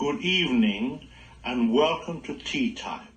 good evening, and welcome to Tea Time.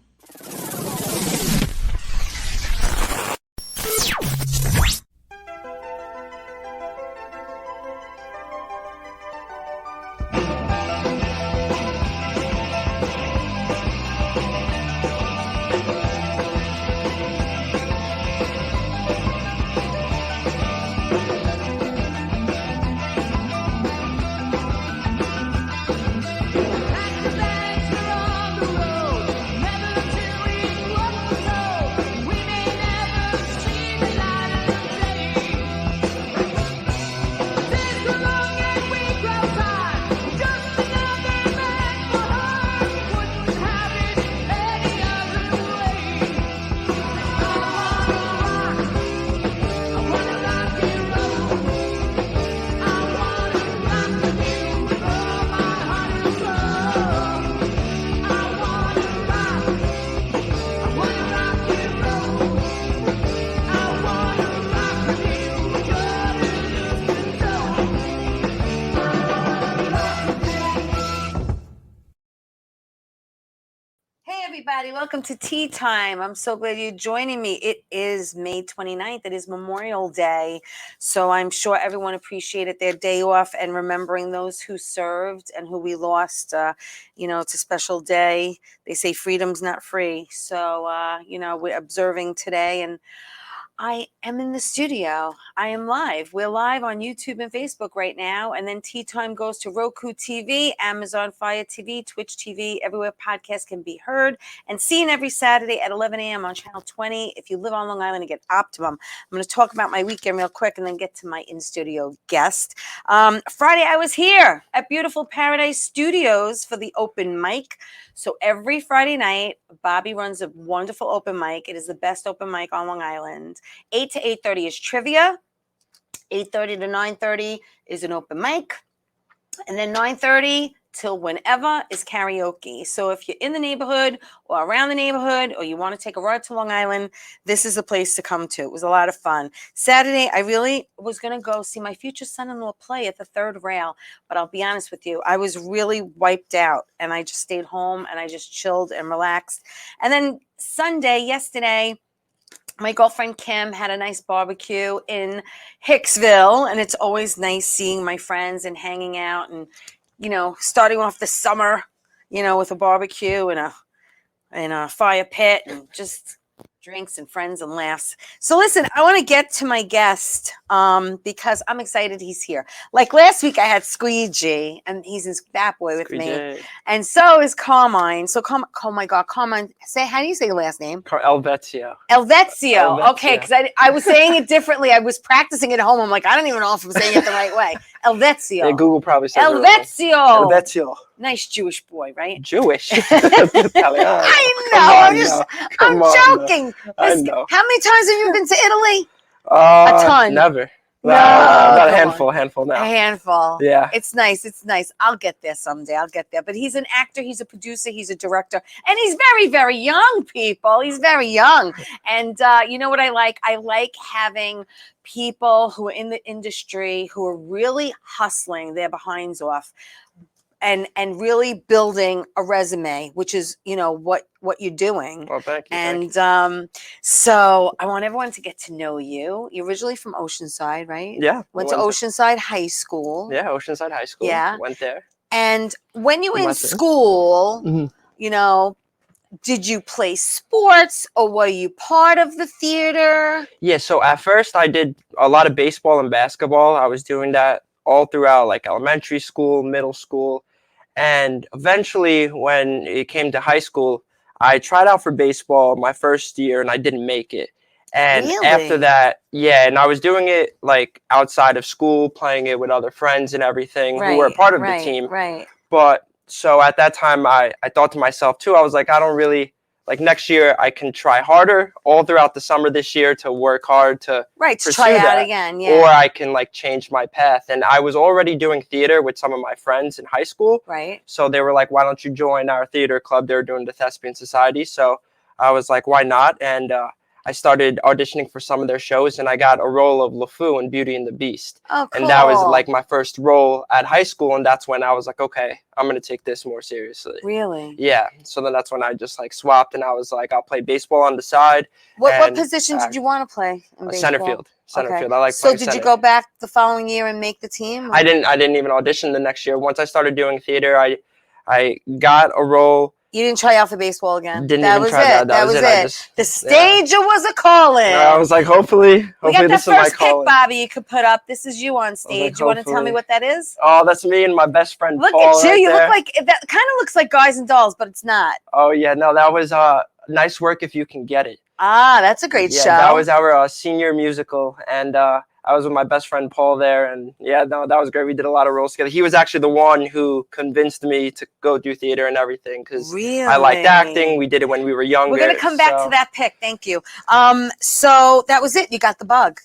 Everybody, welcome to Tea Time. I'm so glad you're joining me. It is May 29th. It is Memorial Day. So I'm sure everyone appreciated their day off and remembering those who served and who we lost. It's a special day. They say freedom's not free. So, we're observing today, and I am in the studio. I am live. We're live on YouTube and Facebook right now. And then Tea Time goes to Roku TV, Amazon Fire TV, Twitch TV, everywhere podcasts can be heard and seen every Saturday at 11 a.m. on Channel 20. If you live on Long Island, you get Optimum. I'm going to talk about my weekend real quick and then get to my in-studio guest. Friday, I was here at beautiful Paradise Studios for the open mic. So every Friday night, Bobby runs a wonderful open mic. It is the best open mic on Long Island. 8 to 8:30 is trivia. 8:30 to 9:30 is an open mic. And then 9:30 till whenever is karaoke. So if you're in the neighborhood or around the neighborhood or you want to take a ride to Long Island, this is the place to come to. It was a lot of fun. Saturday, I really was going to go see my future son-in-law play at the Third Rail. But I'll be honest with you, I was really wiped out and I just stayed home and I just chilled and relaxed. And then yesterday, my girlfriend Kim had a nice barbecue in Hicksville, and it's always nice seeing my friends and hanging out and, starting off the summer, with a barbecue and a fire pit and just drinks and friends and laughs. So listen, I want to get to my guest because I'm excited he's here. Like last week I had Squeegee, and he's in That Boy with me. And so is Carmine. So oh my God, Carmine, how do you say your last name? Elvezio. Okay, because I was saying it differently. I was practicing at home. I'm like, I don't even know if I'm saying it the right way. Elvezio. Yeah, Google probably says Elvezio. Nice Jewish boy, right? Jewish. I'm joking. I know. How many times have you been to Italy? A ton. Never. No, about a handful now. A handful. Yeah. It's nice. I'll get there someday. I'll get there. But he's an actor. He's a producer. He's a director. And he's very, very young, people. He's very young. And you know what I like? I like having people who are in the industry who are really hustling their behinds off. And really building a resume, which is, what you're doing. Well, thank you. And so I want everyone to get to know you. You're originally from Oceanside, right? Yeah. Went to Oceanside High School. Yeah, Oceanside High School. Yeah. Went there. And when you were in school, did you play sports or were you part of the theater? Yeah, so at first I did a lot of baseball and basketball. I was doing that all throughout like elementary school, middle school. And eventually when it came to high school, I tried out for baseball my first year and I didn't make it. And after that, and I was doing it like outside of school, playing it with other friends and everything who were a part of the team. Right. But so at that time, I thought to myself too, I was like, I don't really, like next year I can try harder all throughout the summer this year to work hard to try out again, or I can like change my path. And I was already doing theater with some of my friends in high school, right? So they were like, why don't you join our theater club? They were doing the Thespian Society, so I was like, why not? And I started auditioning for some of their shows, and I got a role of LeFou in Beauty and the Beast. Oh, cool. And that was like my first role at high school, and that's when I was like, okay, I'm gonna take this more seriously. Really? Yeah. So then that's when I just like swapped, and I was like, I'll play baseball on the side. What position did you want to play in baseball? Center field. Center Okay. field. I like So playing did center. you go back the following year and make the team? I didn't even audition the next year. Once I started doing theater, I got a role. You didn't try out for baseball again. Didn't that even was try it. that. That was it. The stage was a calling. I was like, hopefully we got the this is my first pic, calling. Bobby, you could put up. This is you on stage. Like, you want to tell me what that is? Oh, that's me and my best friend Look Paul at you. right You there. look like that. Kind of looks like Guys and Dolls, but it's not. Oh yeah, no, that was Nice Work If You Can Get It. Ah, that's a great show. That was our senior musical, and I was with my best friend Paul there, and that was great. We did a lot of roles together. He was actually the one who convinced me to go do theater and everything because I liked acting. We did it when we were younger. We're gonna come back to that pic. Thank you. So that was it. You got the bug.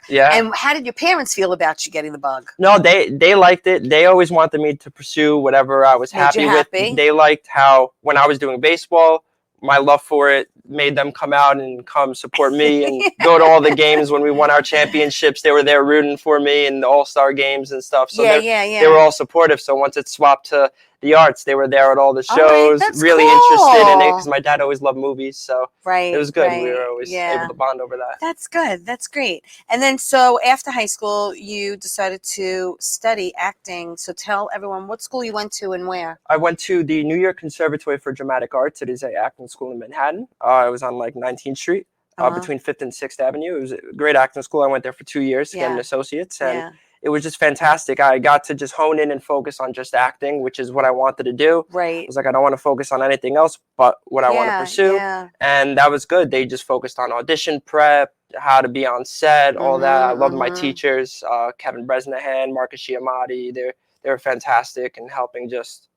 Yeah. And how did your parents feel about you getting the bug? No, they liked it. They always wanted me to pursue whatever I was happy with. They liked how when I was doing baseball, my love for it made them come out and come support me and go to all the games when we won our championships. They were there rooting for me in the all-star games and stuff. So they were all supportive. So once it swapped to the arts, they were there at all the shows, really interested in it because my dad always loved movies. So it was good. We were always able to bond over that. That's good. That's great. And then so after high school, you decided to study acting. So tell everyone what school you went to and where. I went to the New York Conservatory for Dramatic Arts. It is an acting school in Manhattan. I was on like 19th Street between 5th and 6th Avenue. It was a great acting school. I went there for 2 years to get an associate's. And it was just fantastic. I got to just hone in and focus on just acting, which is what I wanted to do. Right. I was like, I don't want to focus on anything else but what I want to pursue. And that was good. They just focused on audition prep, how to be on set, all that. I loved my teachers, Kevin Bresnahan, Marcus Giamatti. They were fantastic in helping just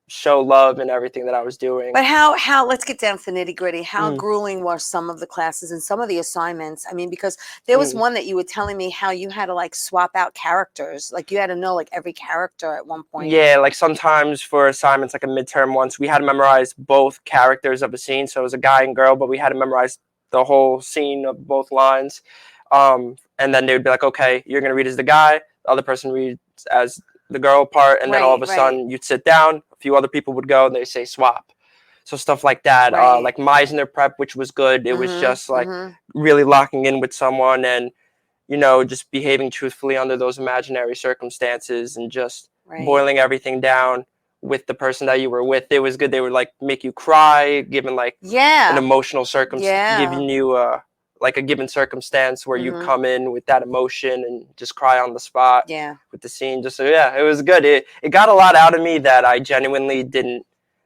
show love in everything that I was doing. But how let's get down to the nitty gritty. How grueling were some of the classes and some of the assignments? I mean, because there was one that you were telling me how you had to like swap out characters. Like you had to know like every character at one point. Yeah, like sometimes for assignments, like a midterm once, we had to memorize both characters of a scene. So it was a guy and girl, but we had to memorize the whole scene of both lines. And then they would be like, okay, you're going to read as the guy, the other person reads as the girl part, and then all of a sudden you'd sit down, a few other people would go, and they say swap. So stuff like that, like Meisner prep, which was good. It was just like really locking in with someone and, just behaving truthfully under those imaginary circumstances and just boiling everything down with the person that you were with. It was good. They would like make you cry, given like an emotional circumstance, giving you like a given circumstance where you come in with that emotion and just cry on the spot with the scene. Just so it was good. It got a lot out of me that I genuinely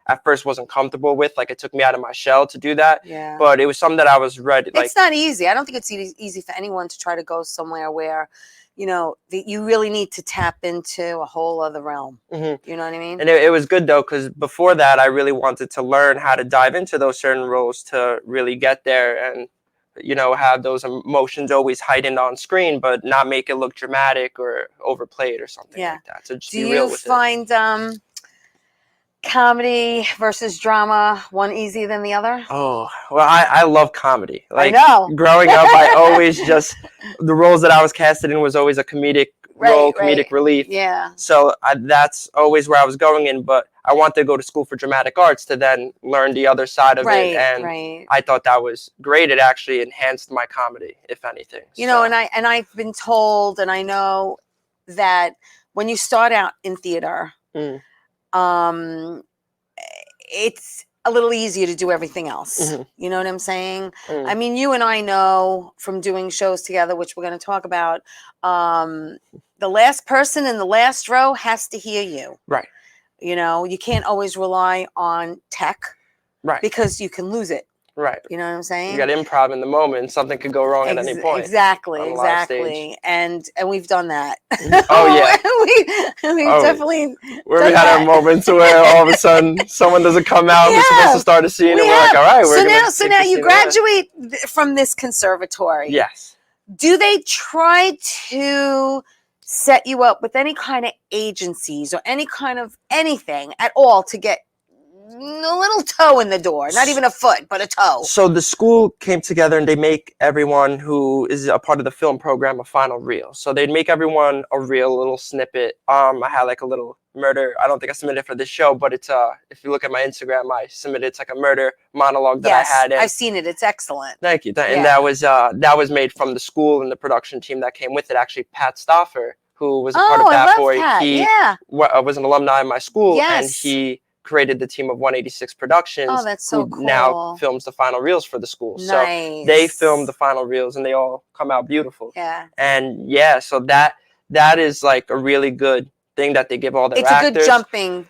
at first wasn't comfortable with. Like it took me out of my shell to do that. But it was something that I was ready. It's not easy. I don't think it's easy for anyone to try to go somewhere where, you really need to tap into a whole other realm. You know what I mean? And it was good though, because before that, I really wanted to learn how to dive into those certain roles to really get there and have those emotions always heightened on screen, but not make it look dramatic or overplayed or something like that. So just be real with it. Do you find comedy versus drama one easier than the other? Oh, well, I love comedy. Like, I know. Growing up, I always the roles that I was casted in was always a comedic role, comedic relief. Yeah. So that's always where I was going in, but I wanted to go to school for dramatic arts to then learn the other side of it. And I thought that was great. It actually enhanced my comedy, if anything. And I've been told, and I know that when you start out in theater, it's a little easier to do everything else. You know what I'm saying? I mean, you and I know from doing shows together, which we're going to talk about, the last person in the last row has to hear you. Right. You can't always rely on tech. Right. Because you can lose it. Right. You know what I'm saying? You got improv in the moment. Something could go wrong at any point. Exactly. And we've done that. Oh, yeah. we definitely. Where we had our moments where all of a sudden someone doesn't come out. We're supposed to start a scene. And we're like, all right, we're going to. So now you graduate from this conservatory. Yes. Do they try to set you up with any kind of agencies or any kind of anything at all to get little toe in the door, not even a foot, but a toe. So the school came together and they make everyone who is a part of the film program a final reel. So they'd make everyone a reel, a little snippet. I had like a little murder. I don't think I submitted it for this show, but it's if you look at my Instagram, I submitted it's like a murder monologue that I had. I've seen it. It's excellent. Thank you. And Yeah. that was made from the school and the production team that came with it. Actually, Pat Stoffer, who was a part Oh, of I Bat love Boy, Pat. he Yeah. was an alumni of my school, and Yes. he created the team of 186 Productions, Oh, that's so who cool. now films the final reels for the school. Nice. So they film the final reels, and they all come out beautiful. Yeah. And yeah, so that is like a really good thing that they give all their It's actors. a good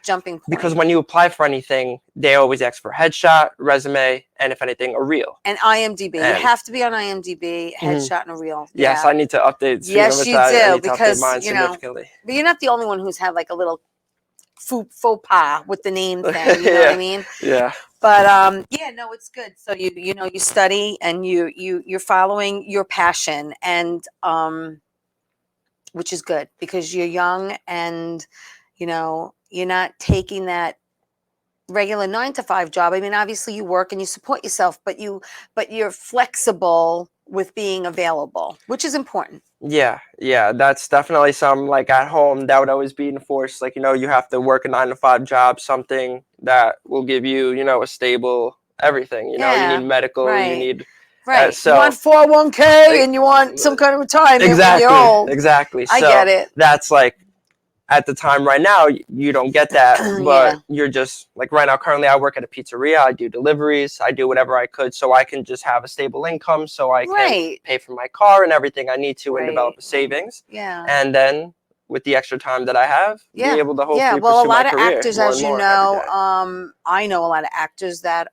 jumping point. Because when you apply for anything, they always ask for headshot, resume, and if anything, a reel. And IMDb. You have to be on IMDb, headshot, and a reel. Yes, Yeah. I need to update. Yes, you do, because, mine you know, significantly. But you're not the only one who's had like a little faux pas with the name thing. You know what I mean? Yeah. But yeah, no, it's good. So you know, you study and you're following your passion, and which is good because you're young and you know you're not taking that regular 9 to 5 job. I mean, obviously you work and you support yourself, but you're flexible with being available, which is important. Yeah, that's definitely something like at home that would always be enforced. Like, you know, you have to work a 9 to 5 job, something that will give you, you know, a stable everything. You know, you need medical, you need so you want 401k and you want some kind of retirement when you're old. Exactly. I get it. That's like at the time right now, you don't get that, but you're just like right now, currently I work at a pizzeria. I do deliveries. I do whatever I could so I can just have a stable income so I can pay for my car and everything I need to and develop a savings. Yeah. And then with the extra time that I have, be able to hopefully well, a pursue lot my of career actors, more as and you more know, I know a lot of actors that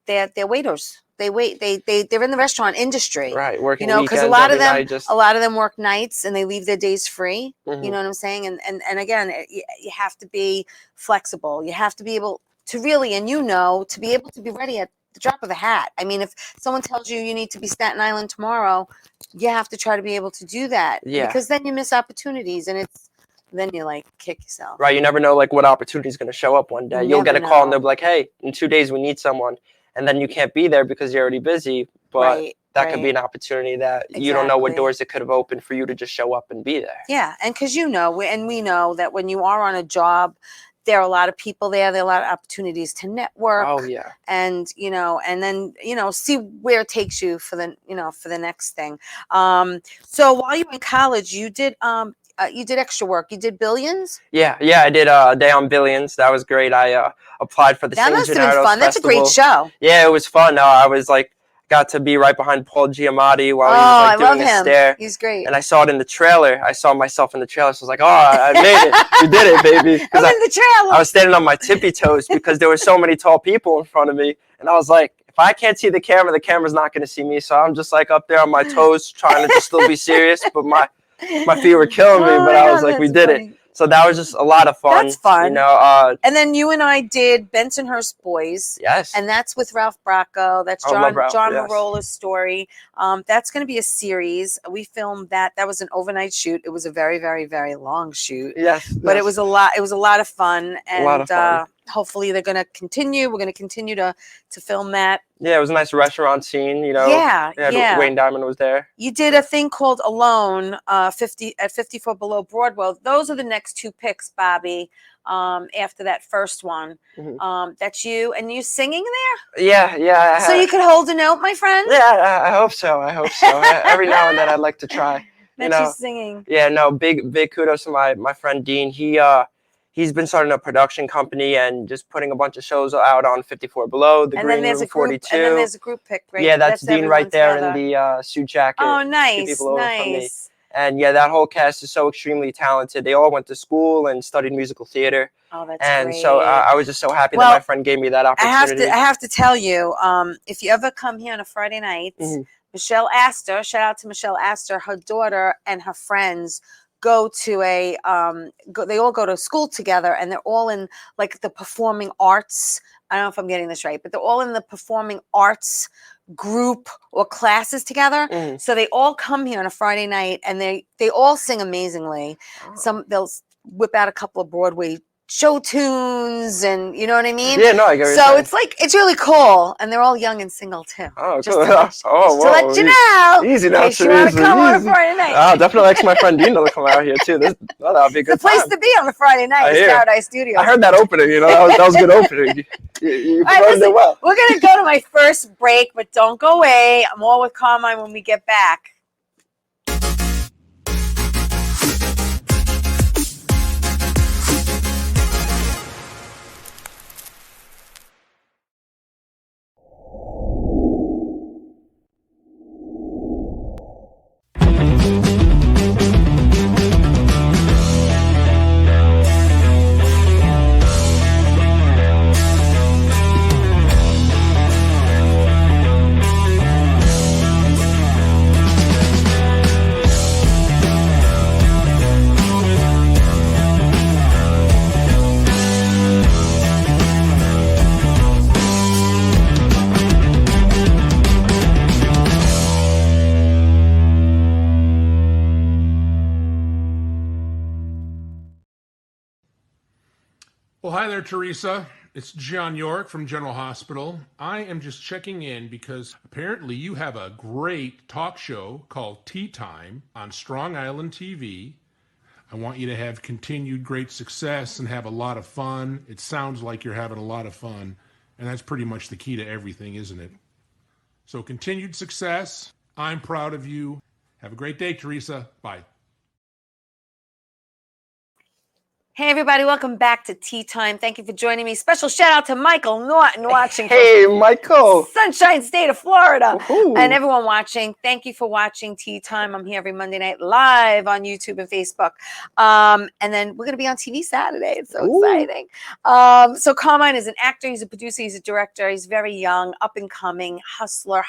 they're waiters. They're in the restaurant industry, right? Working, you know, because a weekends, lot of them work nights and they leave their days free. Mhm. You know what I'm saying? And again, you have to be flexible. You have to be able to really, and you know, to be able to be ready at the drop of a hat. I mean, if someone tells you need to be Staten Island tomorrow, you have to try to be able to do that. Yeah. Because then you miss opportunities, and then you like kick yourself. Right. You never know like what opportunity is going to show up one day. You'll get a call and they'll be like, hey, in 2 days we need someone. And then you can't be there because you're already busy. But that could be an opportunity that you don't know what doors it could have opened for you to just show up and be there. Yeah. And because you know, and we know that when you are on a job, there are a lot of people there. There are a lot of opportunities to network. Oh, yeah. And, you know, and then, you know, see where it takes you for the, you know, for the next thing. So while you were in college, you did extra work. You did Billions? Yeah, I did a day on Billions. That was great. I applied for the That must have been fun. That's a great show. Yeah, it was fun. I was like, got to be right behind Paul Giamatti while he was like doing his stare. He's great. And I saw it in the trailer. I saw myself in the trailer. So I was like, oh, I made it. You did it, baby. I'm in the trailer. I was standing on my tippy toes because there were so many tall people in front of me. And I was like, if I can't see the camera's not going to see me. So I'm just like up there on my toes trying to just still be serious. But my feet were killing me. But I was like, we did it. So that was just a lot of fun. That's fun. You know, and then you and I did Bensonhurst Boys. Yes. And that's with Ralph Bracco. That's John Marola's story. That's going to be a series. We filmed that. That was an overnight shoot. It was a very, very, very long shoot. Yes. But it was a lot. It was a lot of fun. And a lot of fun. Hopefully they're going to continue. We're going to continue to film that. Yeah, it was a nice restaurant scene, you know. Yeah. Wayne Diamond was there. You did a thing called Alone, 54 Below Broadway. Those are the next 2 picks, Bobby. After that first one, that's you and you singing there. Yeah. So you could hold a note, my friend. Yeah, I hope so. Every now and then, I'd like to try. You know, singing. Yeah, no, big kudos to my friend Dean. He's been starting a production company and just putting a bunch of shows out on 54 Below, the Green Room 42. And then there's a group pick, right? Yeah, that's Dean right there in the suit jacket. Oh, nice, nice. And yeah, that whole cast is so extremely talented. They all went to school and studied musical theater. Oh, that's and great. So I was just so happy that my friend gave me that opportunity. I have to tell you, if you ever come here on a Friday night, Michelle Astor, shout out to Michelle Astor, her daughter and her friends go to they all go to school together, and they're all in like the performing arts. I don't know if I'm getting this right, but they're all in the performing arts group or classes together. So they all come here on a Friday night, and they all sing amazingly. They'll whip out a couple of Broadway show tunes, and you know what I mean? Yeah, no, I get what you're So saying. it's like, it's really cool. And they're all young and single too. Oh, Just cool. to let, Oh, to let you know. Easy In now, case you want to Theresa. come on a Easy. Friday night. I'll definitely ask my friend Dina to come out here too. That would be a It's the good place time. to be on a Friday night. I Is hear. Paradise Studios. I heard that opening. You know, that was a good opening. You All right, promoted listen, it well. we're going to go to my first break, but don't go away. More with Carmine when we get back. Well, hi there, Theresa. It's John York from General Hospital. I am just checking in because apparently you have a great talk show called Tea Time on Strong Island TV. I want you to have continued great success and have a lot of fun. It sounds like you're having a lot of fun, and that's pretty much the key to everything, isn't it? So continued success. I'm proud of you. Have a great day, Theresa. Bye. Hey, everybody, welcome back to Tea Time. Thank you for joining me. Special shout out to Michael Norton watching Hey, from Michael. Sunshine State of Florida. Woohoo. And everyone watching, thank you for watching Tea Time. I'm here every Monday night live on YouTube and Facebook. And then we're going to be on TV Saturday. It's so exciting. So Carmine is an actor. He's a producer. He's a director. He's very young, up and coming, hustler,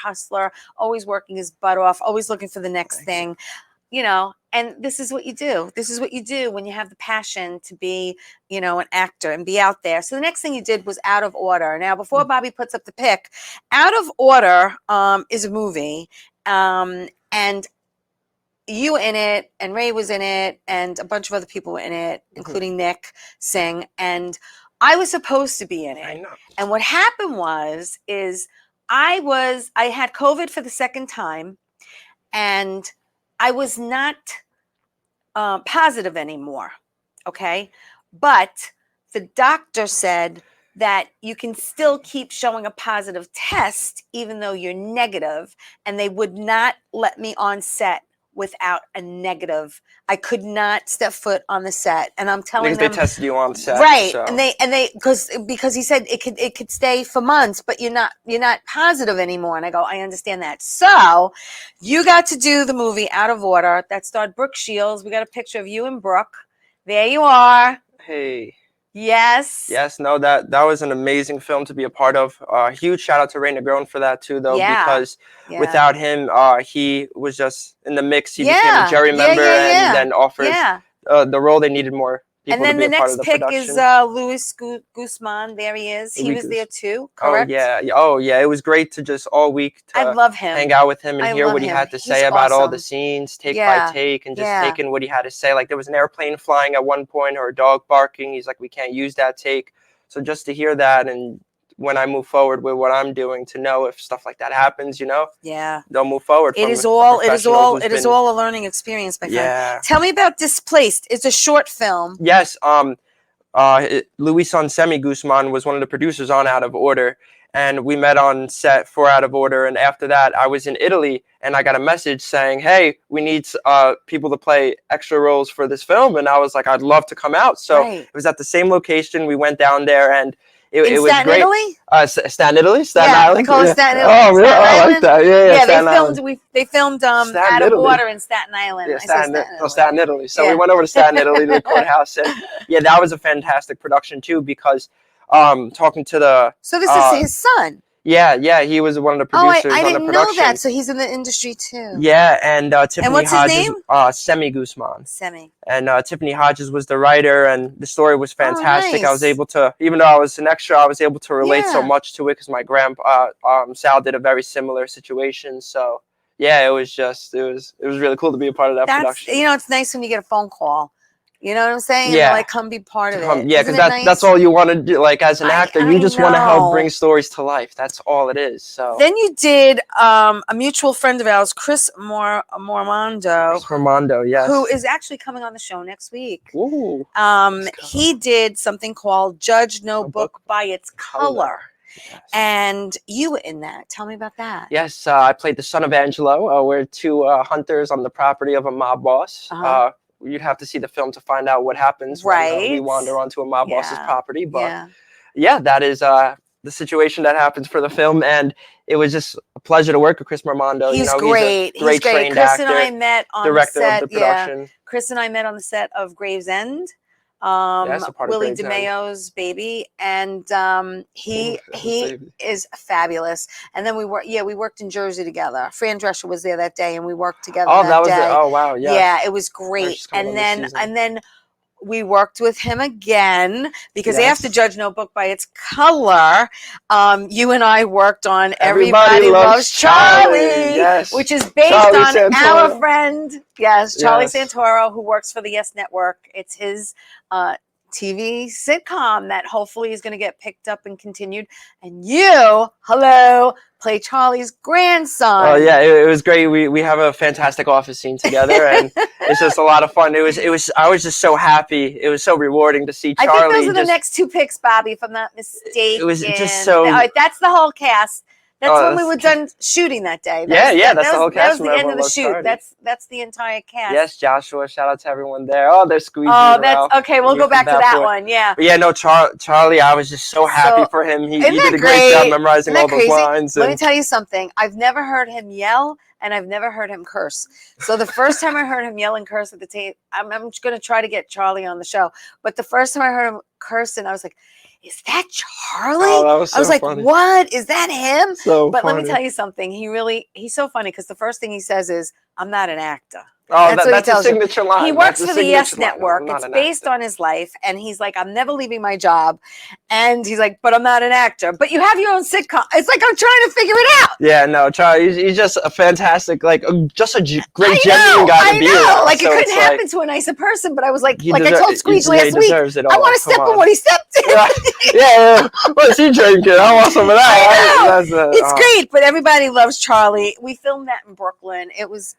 always working his butt off, always looking for the next thing. You know, and this is what you do. This is what you do when you have the passion to be, you know, an actor and be out there. So the next thing you did was Out of Order. Now, before Bobby puts up the pic, Out of Order is a movie, and you in it, and Ray was in it, and a bunch of other people were in it, including Nick Singh, and I was supposed to be in it. I know. And what happened is I had COVID for the second time, and I was not positive anymore, okay? But the doctor said that you can still keep showing a positive test even though you're negative, and they would not let me on set without a negative. I could not step foot on the set, and I'm telling them They tested you on set, right? so. And they because he said it could stay for months, but you're not positive anymore. And I go, I understand that. So you got to do the movie Out of Order that starred Brooke Shields. We got a picture of you and Brooke. There you are. Hey. Yes. No, that was an amazing film to be a part of. Huge shout out to Ray Negron for that too, though, because without him, he was just in the mix. He became a jury member and then offered the role. They needed more people and then to be the a part next of the pick production. is Luis Guzman. There he is. He was there too, correct? Oh yeah. It was great to just all week to I love him. hang out with him and hear what he had to say about all the scenes, take by take, and just taking what he had to say. Like there was an airplane flying at one point or a dog barking. He's like, we can't use that take. So just to hear that, and when I move forward with what I'm doing, to know if stuff like that happens, you know, they'll move forward. It is all a learning experience, my friend. Tell me about Displaced. It's a short film. Yes. Luis Onsemi Guzman was one of the producers on Out of Order, and we met on set for Out of Order. And after that, I was in Italy, and I got a message saying, hey, we need people to play extra roles for this film. And I was like, I'd love to come out. So it was at the same location. We went down there, and it was great. Italy? Staten Italy? Staten Island? They call it Staten Italy. Oh, really? I like that. Yeah, they filmed Out of Order in Staten Island. Yeah, Staten Italy. So we went over to Staten Italy to the courthouse, and that was a fantastic production too, because talking to the so this is his son. Yeah, he was one of the producers I on the didn't production. know that. So he's in the industry too. Yeah, and Tiffany and what's Hodges, his name? Semi Guzman. Semi. And Tiffany Hodges was the writer, and the story was fantastic. Nice. I was able to, even though I was an extra, I was able to relate so much to it because my grandpa Sal did a very similar situation. So yeah, it was really cool to be a part of that production. You know, it's nice when you get a phone call You know what I'm saying? And Yeah. they're like, come be part of it. Yeah, Isn't because it that's nice? all you want to do. Like as an actor, you I just want to help know. bring stories to life. That's all it is. So Then you did a mutual friend of ours, Chris Mormondo, Chris Romando, yes. who is actually coming on the show next week. Ooh, He did something called Judge No Book by Its Color. Yes. And you were in that. Tell me about that. Yes, I played the son of Angelo. We're two hunters on the property of a mob boss. Uh-huh. You'd have to see the film to find out what happens when we Right. wander onto a mob boss's Yeah. property. But Yeah. yeah, that is the situation that happens for the film, and it was just a pleasure to work with Chris Mormondo. He's you know, great. He's a great He's great. trained Chris actor, and I met on director the set. of the production. Yeah. Chris and I met on the set of Gravesend. Yes, a part of Willie Gravesend. DeMayo's baby, and he Baby. is fabulous. And then we worked in Jersey together. Fran Drescher was there that day, and we worked together. Oh, that that was day. Oh, wow, yes. Yeah, it was great. And then we worked with him again because after Judge No Book by Its Color, you and I worked on Everybody Loves Charlie, yes. which is based Charlie on Santoro. our friend, Charlie Yes. Santoro, who works for the Yes Network. It's his TV sitcom that hopefully is going to get picked up and continued. And you, play Charlie's grandson. Oh yeah, it was great. We have a fantastic office scene together, and it's just a lot of fun. It was. I was just so happy. It was so rewarding to see Charlie. I think those are the next two picks, Bobby, if I'm not mistaken. It was just so. That's the whole cast. That's when we were done shooting that day. That's the whole cast. That was the end of the shoot. That's the entire cast. Yes, Joshua. Shout out to everyone there. Oh, they're squeezing. Oh, that's okay. We'll go back to that one. Yeah. But yeah, no, Charlie. I was just so happy for him. He did a great job memorizing all those lines. Let me tell you something. I've never heard him yell, and I've never heard him curse. So the first time I heard him yell and curse at the tape, I'm going to try to get Charlie on the show. But the first time I heard him curse, and I was like, is that Charlie? Oh, that was so I was like, funny. what? Is that him? But let me tell you something. He's so funny because the first thing he says is, I'm not an actor. Oh, that's a signature line. He works for the Yes Network. It's based on his life. And he's like, I'm never leaving my job. And he's like, but I'm not an actor. But you have your own sitcom. It's like, I'm trying to figure it out. Yeah, no, Charlie, he's just a fantastic, just a great, genuine guy to be around. Like, it couldn't happen to a nicer person. But I was like I told Squeege he last week, I want to step in what he stepped in. Yeah. What is he drinking? I want some of that. It's great. But everybody loves Charlie. We filmed that in Brooklyn. It was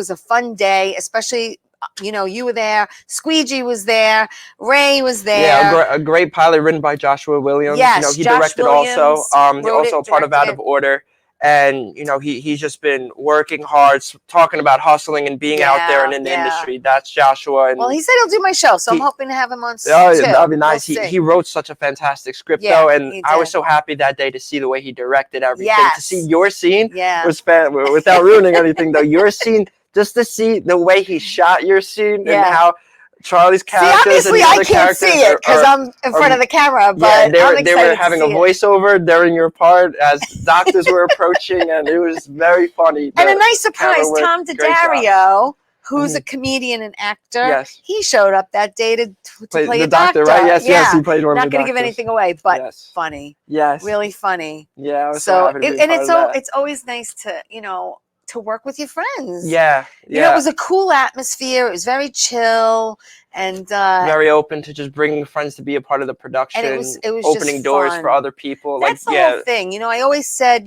a fun day, especially, you were there. Squeegee was there. Ray was there. Yeah, a great pilot written by Joshua Williams. Yes, he Josh directed Williams also. wrote Also part of Out of Order. And, he's just been working hard, talking about hustling and being out there and in the industry. That's Joshua. And well, he said he'll do my show, so I'm hoping to have him on soon. Oh, that'd be nice. He wrote such a fantastic script, though, and I was so happy that day to see the way he directed everything. To see your scene was without ruining anything, though. Your scene, just to see the way he shot your scene and how Charlie's characters. See, obviously, I can't see it because I'm in front of the camera. But they were having a voiceover during your part as doctors were approaching, and it was very funny. And a nice surprise, Tom DiDario, who's a comedian and actor. Yes, he showed up that day to play the a doctor. Right? Yes, he played one of the doctors. Not going to give anything away, but funny. Yes, really funny. Yeah, I was so happy to be part of that. It's always nice to to work with your friends. Yeah. It was a cool atmosphere. It was very chill and very open to just bringing friends to be a part of the production. And it was opening just doors fun. For other people. That's the whole thing. I always said,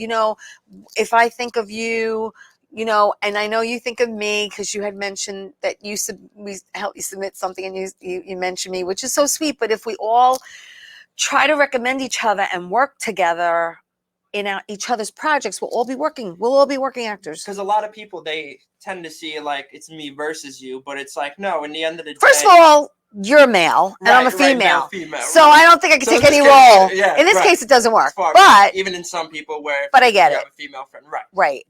if I think of you, and I know you think of me because you had mentioned that we helped you submit something and you mentioned me, which is so sweet. But if we all try to recommend each other and work together in each other's projects, we'll all be working actors. Because a lot of people, they tend to see like it's me versus you, but it's like, no, in the end of the day. First of all, you're a male and I'm a female. So I don't think I can take any role. In this case, it doesn't work. But even in some people where I get it. You have a female friend, right.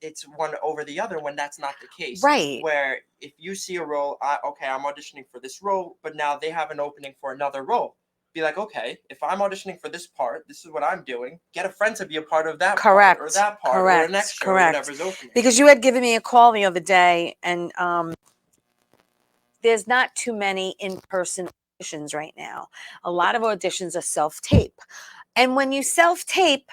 It's one over the other when that's not the case. Right. Where if you see a role, I'm auditioning for this role, but now they have an opening for another role. Be like, okay, if I'm auditioning for this part, this is what I'm doing. Get a friend to be a part of that part or that part or the next show, whatever's opening. Because you had given me a call the other day, and there's not too many in-person auditions right now. A lot of auditions are self-tape. And when you self-tape,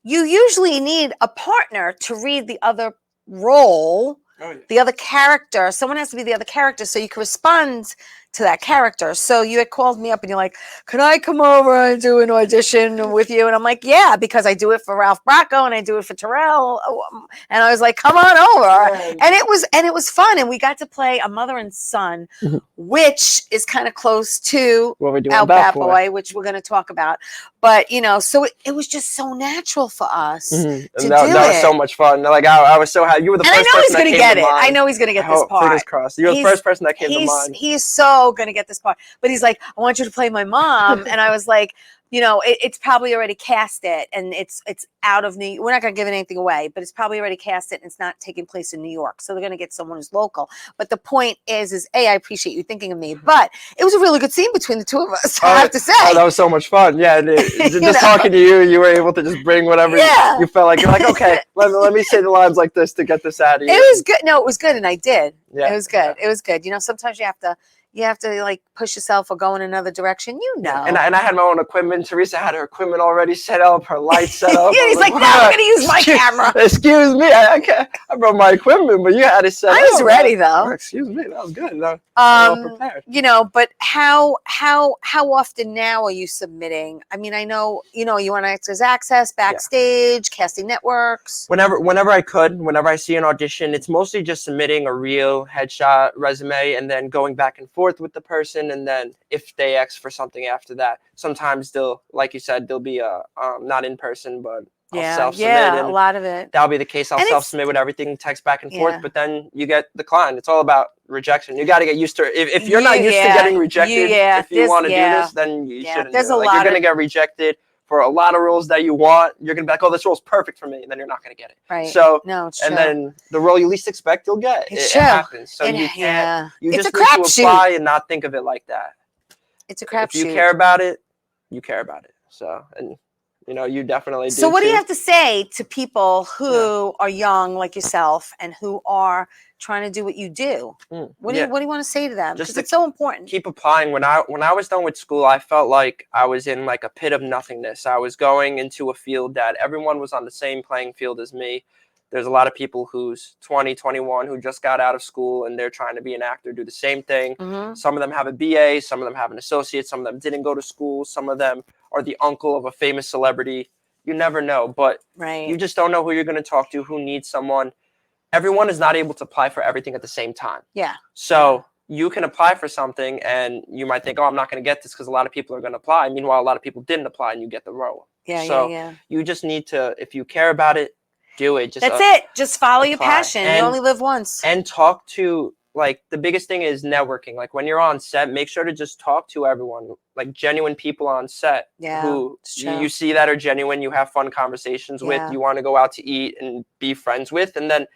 you usually need a partner to read the other role, the other character. Someone has to be the other character so you can respond to that character. So you had called me up and you're like, can I come over and do an audition with you? And I'm like, yeah, because I do it for Ralph Bracco and I do it for Terrell. And I was like, come on over. And it was fun. And we got to play a mother and son, which is kind of close to What we do our on Bat Boy, which we're going to talk about. But, you know, so it was just so natural for us to do that was so much fun. Like, I was so happy. You were the first person that came to mind. And I know he's going to get it. I know he's going to get this part. Fingers crossed. You were the first person that came to mind. He's so going to get this part. But he's like, I want you to play my mom. And I was like, you know, it's probably already casted, and it's out of New York. We're not going to give anything away, but it's probably already casted, and it's not taking place in New York. So they're going to get someone who's local. But the point is, A, I appreciate you thinking of me, but it was a really good scene between the two of us, I have to say. Oh, that was so much fun. Yeah, just talking to you were able to just bring whatever you felt like. You're like, okay, let me say the lines like this to get this out of you. It was good. No, it was good, and I did. Yeah, it was good. Yeah. It was good. You know, sometimes you have to like push yourself or go in another direction, you know. And I had my own equipment. Theresa had her equipment already set up, her lights set up. Yeah, he's like, no, I'm going to use my camera. Excuse me, I brought my equipment, but you had it set up. I was ready though. Oh, excuse me, that was good. I was well prepared. You know, but how often now are you submitting? I mean, I know, you know, you want Actors Access, Backstage, casting networks. Whenever I could, whenever I see an audition, it's mostly just submitting a real headshot resume and then going back and forth with the person, and then if they ask for something after that, sometimes they'll, like you said, they'll be not in person, but I'll self-submit. Yeah, a lot of it. That'll be the case. I'll self-submit with everything, text back and forth, but then you get declined. It's all about rejection. You got to get used to it. If you're not used to getting rejected, if you want to do this, then you shouldn't do it. Like, you're going to get rejected for a lot of roles that you want. You're going to be like, oh, this role's perfect for me. And then you're not going to get it. Right. So, no, it's true. And then the role you least expect, you'll get. It happens. So you can't, you just need to apply and not think of it like that. It's a crapshoot. If you care about it, you care about it. So, and you know, you definitely do. So what do you have to say to people who are young like yourself and who are trying to do what you do? What do you want to say to them? Because it's so important. Keep applying. When I was done with school, I felt like I was in like a pit of nothingness. I was going into a field that everyone was on the same playing field as me. There's a lot of people who's 20, 21 who just got out of school and they're trying to be an actor, do the same thing. Some of them have a BA, some of them have an associate, some of them didn't go to school, some of them are the uncle of a famous celebrity. You never know, but you just don't know who you're going to talk to, who needs someone. Everyone is not able to apply for everything at the same time. Yeah. So you can apply for something and you might think, oh, I'm not going to get this because a lot of people are going to apply. Meanwhile, a lot of people didn't apply and you get the role. So you just need to, if you care about it, do it. Just that's it. Just follow your passion. You only live once. And talk to, like, the biggest thing is networking. Like, when you're on set, make sure to just talk to everyone, like genuine people on set who you see that are genuine, you have fun conversations with, you want to go out to eat and be friends with, and then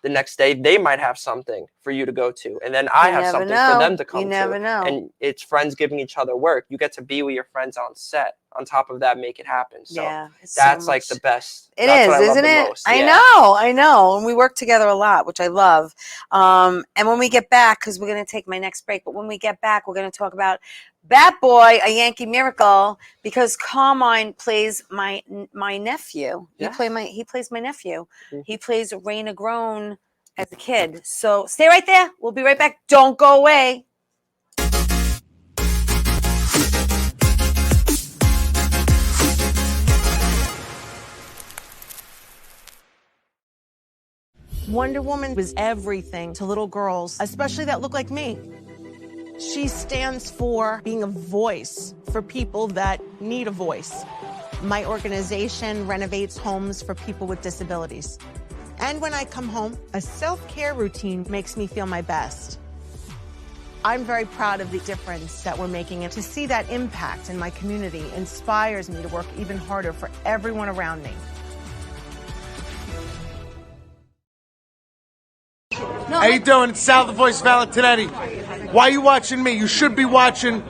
the next day they might have something for you to go to, and then I have something for them to come to. You never know. And it's friends giving each other work. You get to be with your friends on set. On top of that, make it happen. So that's like the best. It is, isn't it? I know. And we work together a lot, which I love. And when we get back, because we're going to take my next break, but when we get back, we're going to talk about Bat Boy, a Yankee Miracle, because Carmine plays my nephew. He plays my nephew. He plays Ray Negron as a kid. So stay right there. We'll be right back. Don't go away. Wonder Woman was everything to little girls, especially that look like me. She stands for being a voice for people that need a voice. My organization renovates homes for people with disabilities. And when I come home, a self-care routine makes me feel my best. I'm very proud of the difference that we're making, and to see that impact in my community inspires me to work even harder for everyone around me. How you doing? It's Sal the Voice Valentinetti. Why are you watching me? You should be watching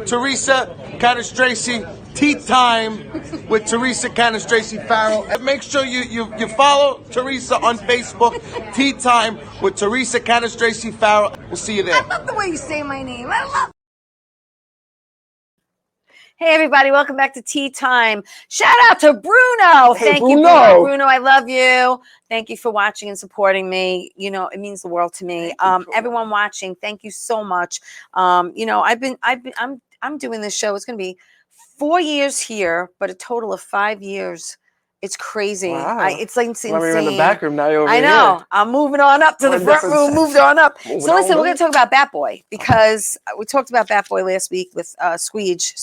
Theresa Canastraci Tea Time with Theresa Canastraci Farrell. And make sure you follow Theresa on Facebook, Tea Time with Theresa Canastraci Farrell. We'll see you there. I love the way you say my name. I love. Hey, everybody, welcome back to Tea Time. Shout out to Bruno. Hey, Thank you, Bruno. Bruno. I love you. Thank you for watching and supporting me. You know, it means the world to me. Everyone watching, thank you so much. You know, I'm doing this show. It's going to be 4 years here, but a total of 5 years. It's crazy. Wow. It's like it's When we were in the insane. back room, now you're over I know. I'm moving on up to We're the in front different room, sets. moved on up. Moving So listen, on we're going up. to talk about Bat Boy because we talked about Bat Boy last week with Luigi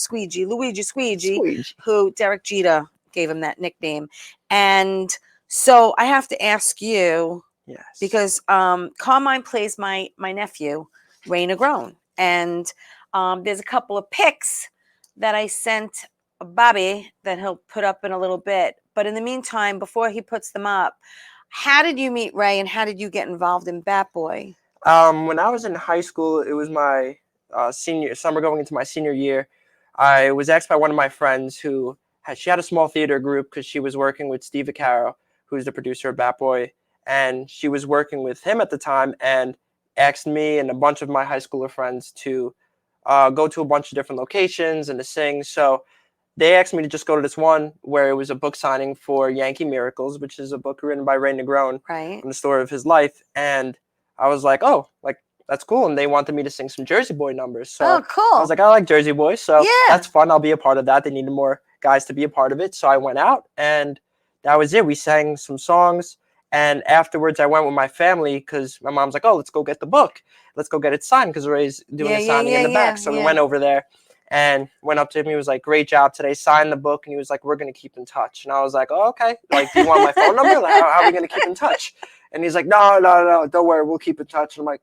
Squeegee, who Derek Jeter gave him that nickname. And so I have to ask you, Yes. because Carmine plays my nephew, Ray Negron. And there's a couple of pics that I sent Bobby that he'll put up in a little bit. But in the meantime, before he puts them up, how did you meet Ray and how did you get involved in Bat Boy? When I was in high school, it was my senior summer going into my senior year. I was asked by one of my friends she had a small theater group because she was working with Steve Vaccaro, who's the producer of Bat Boy, and she was working with him at the time and asked me and a bunch of my high schooler friends to go to a bunch of different locations and to sing. So they asked me to just go to this one where it was a book signing for Yankee Miracles, which is a book written by Ray Negron, Right. and the story of his life. And I was like, oh, like that's cool. And they wanted me to sing some Jersey Boy numbers. So Oh, cool. I was like, I like Jersey Boy. So Yeah. that's fun. I'll be a part of that. They needed more guys to be a part of it. So I went out and that was it. We sang some songs. And afterwards, I went with my family because my mom's like, oh, let's go get the book. Let's go get it signed because Ray's doing the signing in the back. So we went over there and went up to him. He was like, great job today. Signed the book. And he was like, we're going to keep in touch. And I was like, oh, okay. Like, do you want my phone number? Like, how are we going to keep in touch? And he's like, no, don't worry. We'll keep in touch. And I'm like,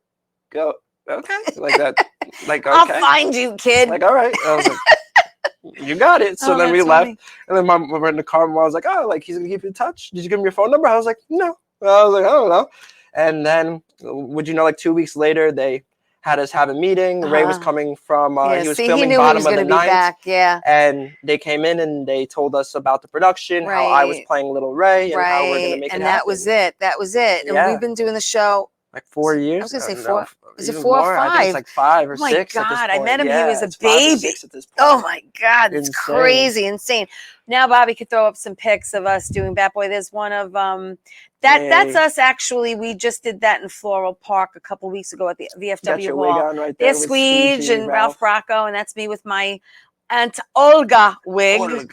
go, okay. Like that. Like, okay. I'll find you, kid. Like, all right. I was like, you got it. So then we left. Funny. And then we were in the car. And I was like, oh, like, he's going to keep in touch. Did you give him your phone number? I was like, no. I was like, I don't know. And then, would you know, like 2 weeks later, they had us have a meeting. Ray was coming from, he was filming Bottom of the Ninth. Back. Yeah. And they came in and they told us about the production, how I was playing Little Ray, and how we're going to make it happen. And that was it. That was it. And we've been doing the show. Like 4 years? I was going to say No, 4. Is it 4 or 5? I think it's like 5 or 6 Oh at this my God, point. I met him. Yeah, he was a it's 5 or baby. 6 at this point. Oh my God, it's Insane. crazy, insane. Now Bobby could throw up some pics of us doing Bat Boy. There's one of that's us actually. We just did that in Floral Park a couple weeks ago at the VFW Got your wig Hall. on right there There's with Squeege Squeegee and Ralph Bracco, and that's me with my Aunt Olga wig.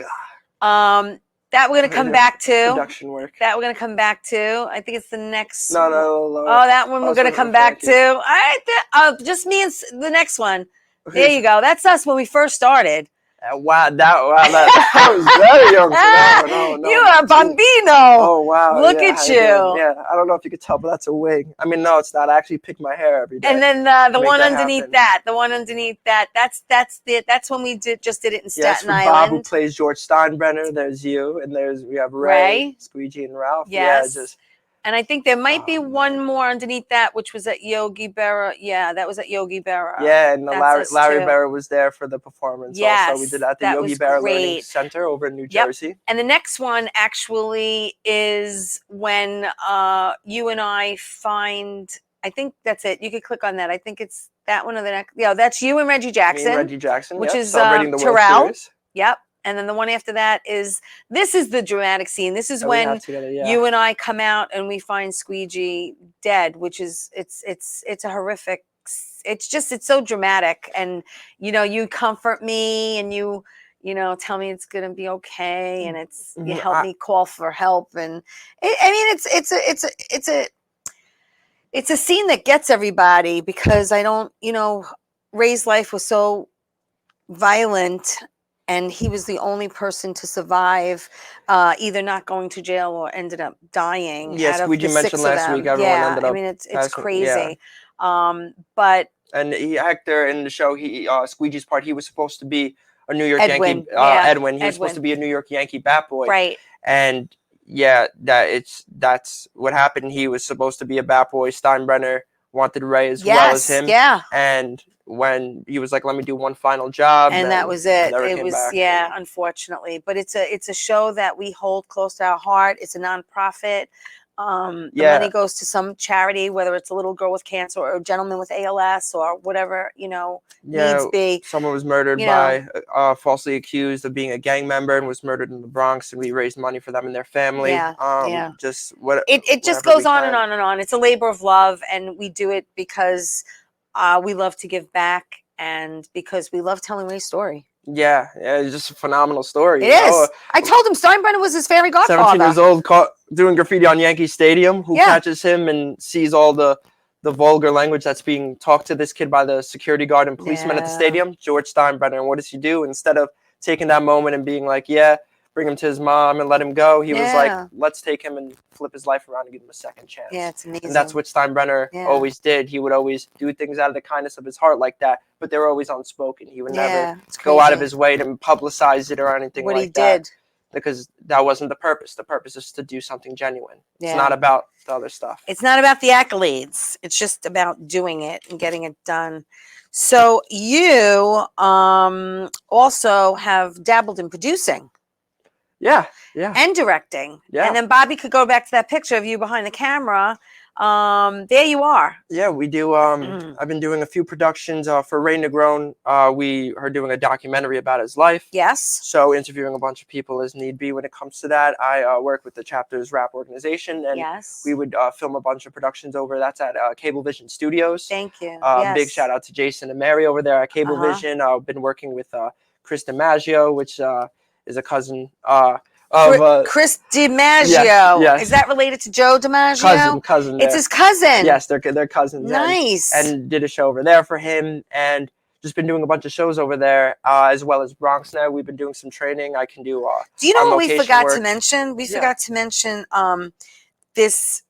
That we're gonna come back to. Production work. That we're gonna come back to. I think it's the next. No. Oh, that one we're gonna come back to. All right, just me and the next one. There you go. That's us when we first started. Wow, that was very young. No. You are bambino. Oh, wow. Look at you. Yeah, I don't know if you could tell, but that's a wig. I mean, no, it's not. I actually pick my hair every day. And then the one underneath that, that's when we just did it in Staten Island. Bob, who plays George Steinbrenner. There's you, and we have Ray, Squeegee, and Ralph. Yes. Yeah, and I think there might be one more underneath that, which was at Yogi Berra. Yeah, that was at Yogi Berra. Yeah, and Larry Berra was there for the performance. Yes, also, we did that at the Yogi Berra Learning Center over in New Jersey. And the next one actually is when you and I find. I think that's it. You could click on that. I think it's that one or the next. Yeah, that's you and Reggie Jackson. Which is celebrating the World Terrell. Series. Yep. And then the one after that is the dramatic scene. This is when you and I come out and we find Squeegee dead, which is it's a horrific. It's so dramatic, and you comfort me and you tell me it's gonna be okay, and you help me call for help, and it's a scene that gets everybody because I don't Ray's life was so violent. And he was the only person to survive, either not going to jail or ended up dying. Yes, we mentioned last week. Everyone ended up. I mean, it's crazy. But Hector in the show, Squeegee's part, he was supposed to be a New York Edwin, Yankee. Edwin. He was supposed to be a New York Yankee bat boy. Right. And that's what happened. He was supposed to be a bat boy. Steinbrenner wanted Ray as well as him. Yeah. And when he was like, let me do one final job. And that was it. It was, unfortunately. But it's a show that we hold close to our heart. It's a nonprofit. The money goes to some charity, whether it's a little girl with cancer or a gentleman with ALS or whatever, needs be. Someone was murdered by falsely accused of being a gang member and was murdered in the Bronx, and we raised money for them and their family. Just what it just goes on and on and on. It's a labor of love, and we do it because we love to give back and because we love telling Ray's story. Yeah, it's just a phenomenal story. It is. I told him Steinbrenner was his fairy godfather. 17 years old, caught doing graffiti on Yankee Stadium. Who catches him and sees all the vulgar language that's being talked to this kid by the security guard and policemen at the stadium? George Steinbrenner. And what does he do? Instead of taking that moment and being like, bring him to his mom and let him go, he was like, let's take him and flip his life around and give him a second chance. Yeah, it's amazing. And that's what Steinbrenner always did. He would always do things out of the kindness of his heart like that, but they were always unspoken. He would never go out of his way to publicize it or anything like that. What he did. Because that wasn't the purpose. The purpose is to do something genuine. It's not about the other stuff. It's not about the accolades. It's just about doing it and getting it done. So you also have dabbled in producing. Yeah. And directing. Yeah. And then Bobby could go back to that picture of you behind the camera. There you are. Yeah, we do. I've been doing a few productions for Ray Negron. We are doing a documentary about his life. Yes. So interviewing a bunch of people as need be when it comes to that. I work with the chapter's rap organization, and we would film a bunch of productions over. That's at Cablevision Studios. Thank you. Big shout out to Jason and Mary over there at Cablevision. I've been working with Chris DiMaggio, which is a cousin of Chris DiMaggio. Yes. Is that related to Joe DiMaggio? Cousin. It's his cousin. Yes, they're cousins. Nice. And did a show over there for him, and just been doing a bunch of shows over there, as well as BronxNet. We've been doing some training. I can do. Do you know what we forgot to mention? We forgot to mention this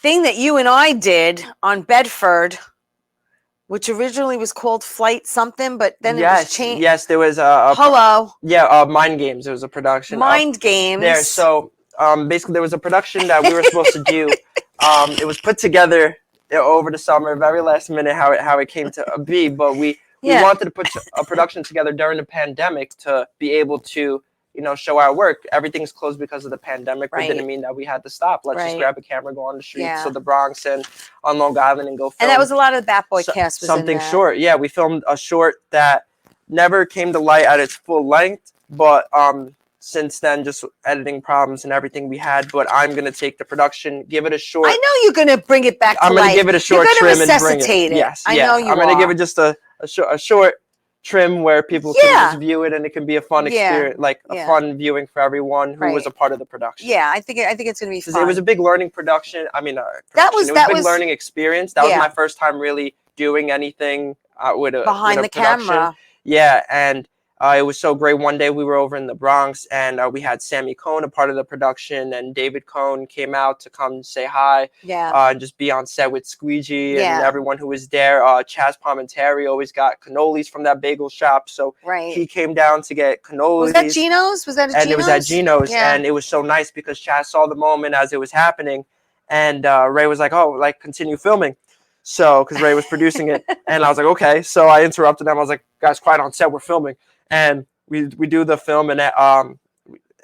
thing that you and I did on Bedford, which originally was called Flight something, but then it was changed. Yes, there was Mind Games. It was a production. Mind Games. There. So basically, there was a production that we were supposed to do. It was put together over the summer, very last minute, how it came to be. But we wanted to put a production together during the pandemic to be able to show our work. Everything's closed because of the pandemic, but didn't mean that we had to stop. Let's just grab a camera, go on the streets of the Bronx and on Long Island and go film. And that was a lot of the Bat Boy cast was something in that. short. Yeah, we filmed a short that never came to light at its full length, but since then, just editing problems and everything we had. But I'm gonna take the production, give it a short. I know you're gonna bring it back to life. I'm gonna give it a short trim and bring it. Yes, I know you are. I'm gonna give it just a short trim where people can just view it, and it can be a fun experience, like a fun viewing for everyone who was a part of the production. Yeah, I think it's gonna be fun. It was a big learning production. I mean, that was a big learning experience. That was my first time really doing anything with a behind the camera. Yeah, and it was so great. One day we were over in the Bronx, and we had Sammy Cohn, a part of the production, and David Cohn came out to come say hi. Yeah. And just be on set with Squeegee and everyone who was there. Chaz Palminteri always got cannolis from that bagel shop, so he came down to get cannolis. Was that Gino's? Was that at Gino's? And it was at Gino's, and it was so nice because Chaz saw the moment as it was happening, and Ray was like, "Oh, like continue filming." So, because Ray was producing it, and I was like, "Okay." So I interrupted them. I was like, "Guys, quiet on set. We're filming." And we do the film, and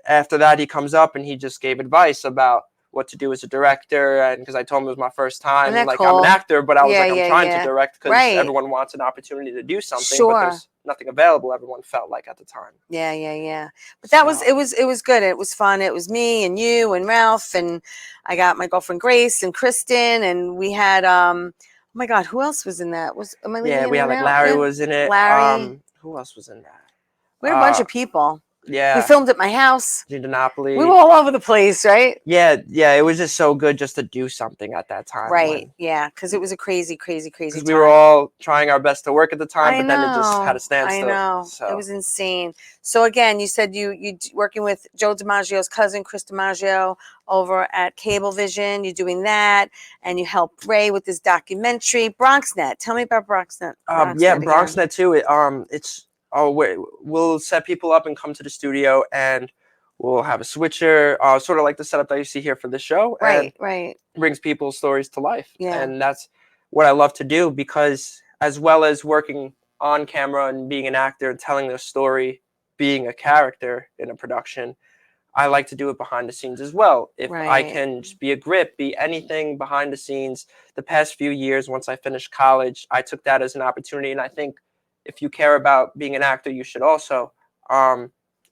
after that, he comes up and he just gave advice about what to do as a director. And because I told him it was my first time, like I'm an actor, but I was like, I'm trying to direct because everyone wants an opportunity to do something, but there's nothing available. Everyone felt like at the time. Yeah. But that was it was good. It was fun. It was me and you and Ralph, and I got my girlfriend Grace and Kristen, and we had oh my God, who else was in that? We had like Larry was in it. Larry. Who else was in that? We had a bunch of people. Yeah. We filmed at my house. Gindanapolis. We were all over the place, right? Yeah. It was just so good just to do something at that time. Right. Yeah. Because it was a crazy time. Because we were all trying our best to work at the time, but then it just had a standstill. I know. So. It was insane. So again, you said you working with Joe DiMaggio's cousin, Chris DiMaggio, over at Cablevision. You're doing that, and you helped Ray with this documentary, BronxNet. Tell me about BronxNet. BronxNet too. We'll set people up and come to the studio, and we'll have a switcher, sort of like the setup that you see here for the show. Right. Brings people's stories to life. Yeah. And that's what I love to do, because as well as working on camera and being an actor and telling the story, being a character in a production, I like to do it behind the scenes as well. If I Right. can just be a grip, be anything behind the scenes. The past few years, once I finished college, I took that as an opportunity. And I think if you care about being an actor, you should also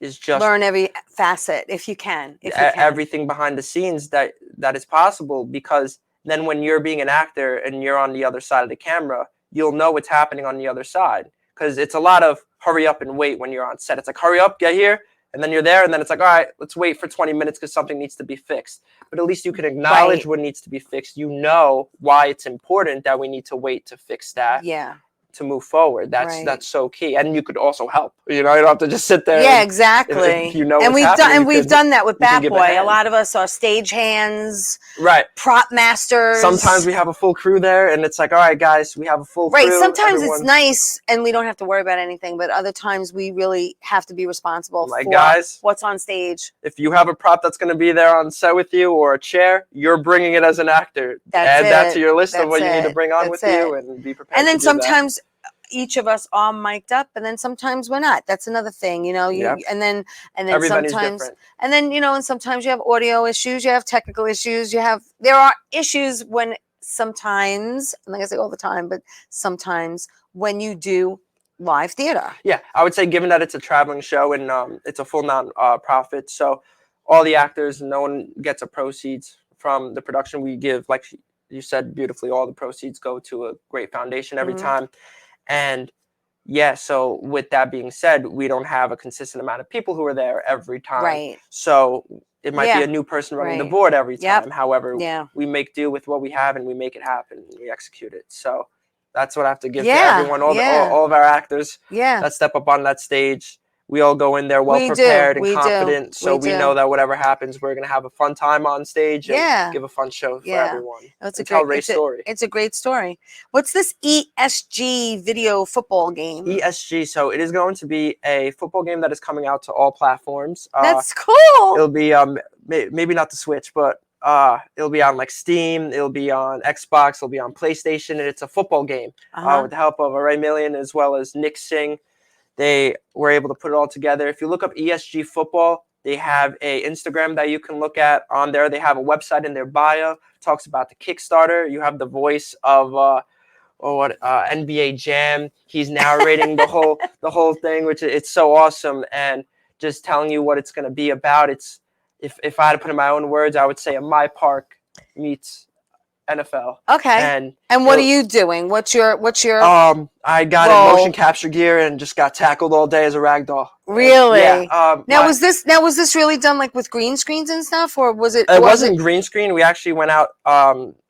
is just Learn every facet if you can. If you can. everything behind the scenes that is possible, because then when you're being an actor and you're on the other side of the camera, you'll know what's happening on the other side, because it's a lot of hurry up and wait when you're on set. It's like, hurry up, get here, and then you're there, and then it's like, all right, let's wait for 20 minutes because something needs to be fixed. But at least you can acknowledge Right. what needs to be fixed. You know why it's important that we need to wait to fix that, Yeah. to move forward. Right. That's so key. And you could also help. You know, you don't have to just sit there. Yeah, and exactly. if you know and what's we've happening, done and you we've could- done that with you can Bat give a Boy. A hand. lot of us are stage hands, Right. prop masters. Sometimes we have a full crew there, and it's like, all right, guys, we have a full Right. crew. Sometimes it's Everyone- nice and we don't have to worry about anything, but other times we really have to be responsible Like, for guys, what's on stage. if you have a prop that's going to be there on set with you, or a chair, you're bringing it as an actor. That's Add that it. to your list of what That's you need to it. bring on That's with you, it. and be prepared. And then to do that. sometimes each of us are mic'd up, and then sometimes we're not. That's another thing, you know. Yep. And then Everybody's sometimes different. and then and sometimes you have audio issues, you have technical issues, there are issues when sometimes, and like I say all the time, but sometimes when you do live theater. Yeah, I would say, given that it's a traveling show and it's a full non-profit, so all the actors, no one gets a proceeds from the production. We give, like you said beautifully, all the proceeds go to a great foundation every Mhm. time. And yeah, so with that being said, we don't have a consistent amount of people who are there every time. Right. So it might be Yeah. a new person running the Right. board every Yep. time. However, Yeah. we make do with what we have, and we make it happen, and we execute it. So that's what I have to give to Yeah, everyone, yeah. all of our actors Yeah. that step up on that stage. We all go in there well We do, prepared and we do, confident, so we we do. know that whatever happens, we're gonna have a fun time on stage and Yeah. give a fun show for Yeah. everyone. It's and tell Ray's it's story. It's a great story. What's this ESG video football game? ESG, so it is going to be a football game that is coming out to all platforms. That's cool. It'll be maybe not the Switch, but it'll be on like Steam, it'll be on Xbox, it'll be on PlayStation, and it's a football game with the help of Ray Million as well as Nick Singh. They were able to put it all together. If you look up ESG football, they have a Instagram that you can look at on there. They have a website in their bio, talks about the Kickstarter. You have the voice of NBA Jam. He's narrating the whole thing, which it's so awesome, and just telling you what it's going to be about. It's if I had to put in my own words, I would say a My Park meets NFL. Okay. And what are you doing? What's your I got role? in motion capture gear and just got tackled all day as a rag doll. Really? Yeah. Was this really done like with green screens and stuff, or was it? It wasn't green screen. We actually went out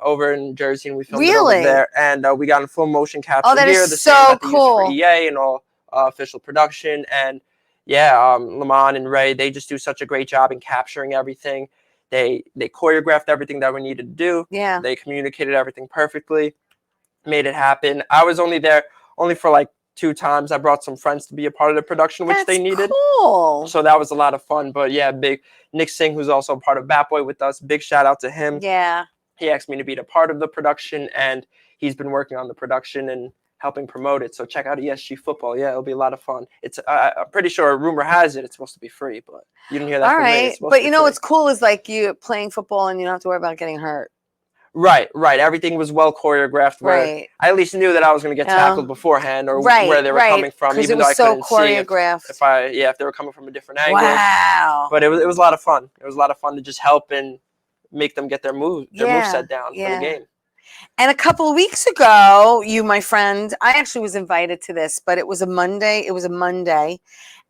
over in Jersey and we filmed it over there, and we got in full motion capture Oh, that gear, is the so same that they cool. use for EA and all official production. And yeah, Lamont and Ray, they just do such a great job in capturing everything. They choreographed everything that we needed to do. Yeah. They communicated everything perfectly, made it happen. I was only there for like 2 times. I brought some friends to be a part of the production, which they needed. Cool. So that was a lot of fun. But yeah, big Nick Singh, who's also part of Bat Boy with us, big shout out to him. Yeah. He asked me to be a part of the production, and he's been working on the production and helping promote it. So check out ESG football. Yeah, it'll be a lot of fun. It's I'm pretty sure, rumor has it, it's supposed to be free, but you didn't hear that All from me. right. It's supposed But to be you know free. what's cool is like you playing football and you don't have to worry about getting hurt. Right. Everything was well choreographed. Where Right. I at least knew that I was going to get tackled beforehand, or Right, where they were coming from, because even it though I was so couldn't see choreographed. if they were coming from a different angle. Wow. But it was a lot of fun. It was a lot of fun to just help and make them get their moveset down for the game. And a couple of weeks ago, you, my friend, I actually was invited to this, but it was a Monday.